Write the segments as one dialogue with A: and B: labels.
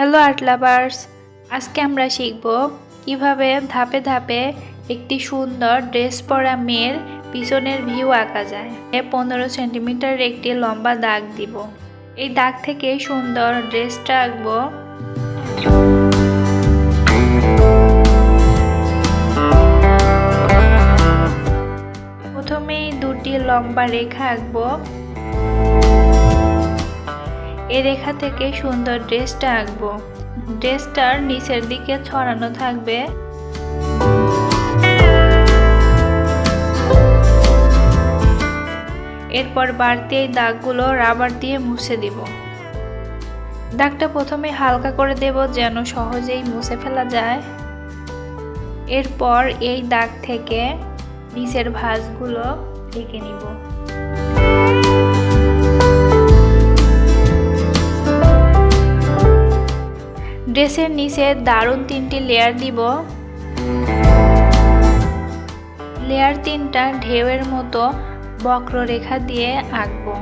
A: Hello art lovers, আজকে আমরা শিখব কিভাবে ধাপে ধাপে একটি সুন্দর ড্রেস পরা মেয়ের পিছনের ভিউ আঁকা যায়। 15 সেন্টিমিটার একটি লম্বা দাগ দিব। এই দাগ থেকে সুন্দর ড্রেসটা আঁকবো। প্রথমেই দুটি লম্বা রেখা আঁকবো। এই রেখা থেকে সুন্দর ড্রেসটা আঁকবো। ড্রেসটার নিচের দিকে ছড়ানো থাকবে। এরপর বাড়তি এই দাগগুলো রাবার দিয়ে মুছে দিব। দাগটা প্রথমে হালকা করে দেব যেন সহজেই মুছে ফেলা যায়। এরপর এই দাগ থেকে নিচের ভাঁজগুলো ঢেকে নিব। ড্রেসের নিচে দারুণ 3টি লেয়ার দিব। লেয়ার 3টা ঢেউয়ের মতো বক্ররেখা দিয়ে আঁকবো।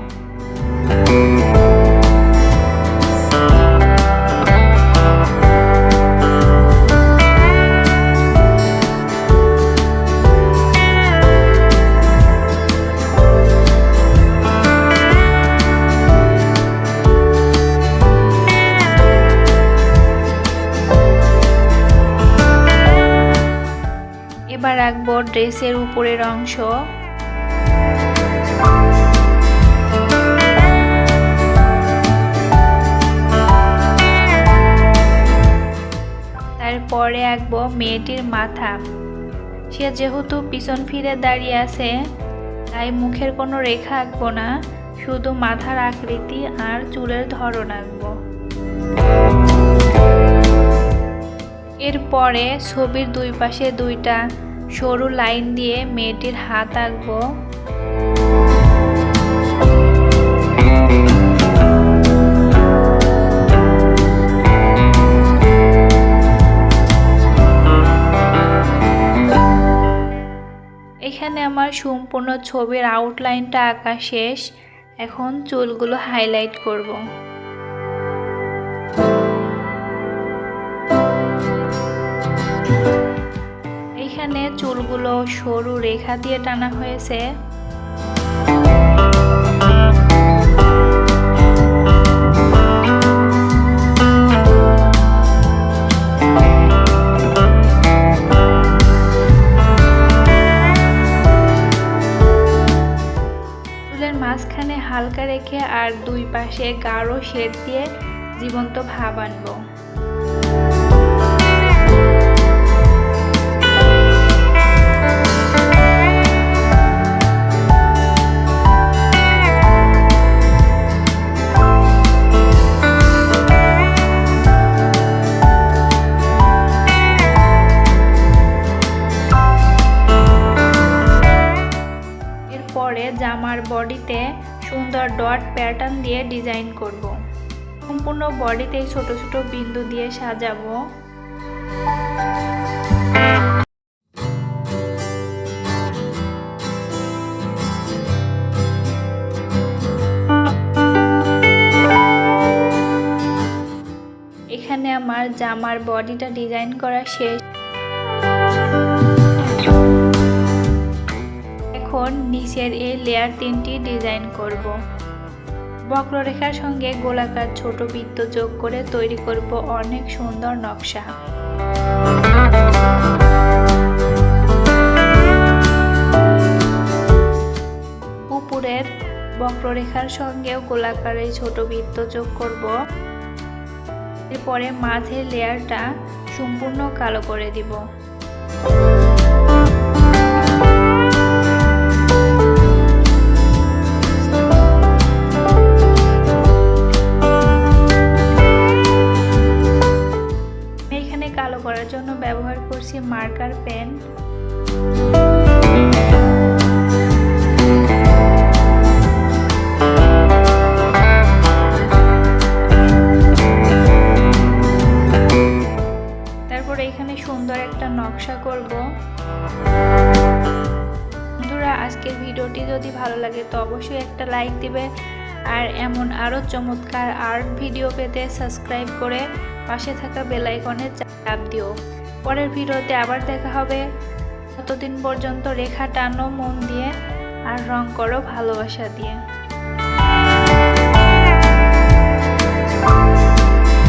A: এবার আঁকবো ড্রেসের উপরের অংশ। তারপরে আঁকবো মেয়েটির মাথা। সে যেহেতু পিছন ফিরে দাঁড়িয়ে আছে তাই মুখের কোনো রেখা আঁকবো না, শুধু মাথার আকৃতি আর চুলের ধরন আঁকবো। এরপরে ছবির দুই পাশে 2টা সরু লাইন দিয়ে মেয়েটির হাত আঁকবো। এখানে আমার সম্পূর্ণ ছবির আউটলাইনটা আঁকা শেষ। এখন চুলগুলো হাইলাইট করব। এখানে চুলগুলো সরু রেখা দিয়ে টানা হয়েছে। চুলের মাঝখানে হালকা রেখে আর দুই পাশে গাঢ় শেড দিয়ে জীবন্ত ভাব আনবো। পরে জামার বডিতে সুন্দর ডট প্যাটার্ন দিয়ে ডিজাইন করব। সম্পূর্ণ বডিতে ছোট ছোট বিন্দু দিয়ে সাজাবো। এখানে আমার জামার বডিটা ডিজাইন করা শেষ। এখন নিচের এই লেয়ার 3টি ডিজাইন করব। বক্ররেখার সঙ্গে গোলাকার ছোট বৃত্ত যোগ করে তৈরি করব অনেক সুন্দর নকশা। উপরের বক্ররেখার সঙ্গেও গোলাকার এই ছোট বৃত্ত যোগ করব। এরপরে মাঝের লেয়ারটা সম্পূর্ণ কালো করে দিব। কালো করার জন্য ব্যবহার করছি মার্কার পেন। তারপরে এখানে সুন্দর একটা নকশা করব। বন্ধুরা, আজকের ভিডিওটি যদি ভালো লাগে তো অবশ্যই একটা লাইক দিবে আর এমন আরো চমৎকার আর্ট ভিডিও পেতে সাবস্ক্রাইব করে পাশে থাকা বেল আইকনে চাপ দিও। পরের ভিডিওতে আবার দেখা হবে। ততদিন পর্যন্ত রেখা টানো মন দিয়ে আর রং করো ভালোবাসা দিয়ে।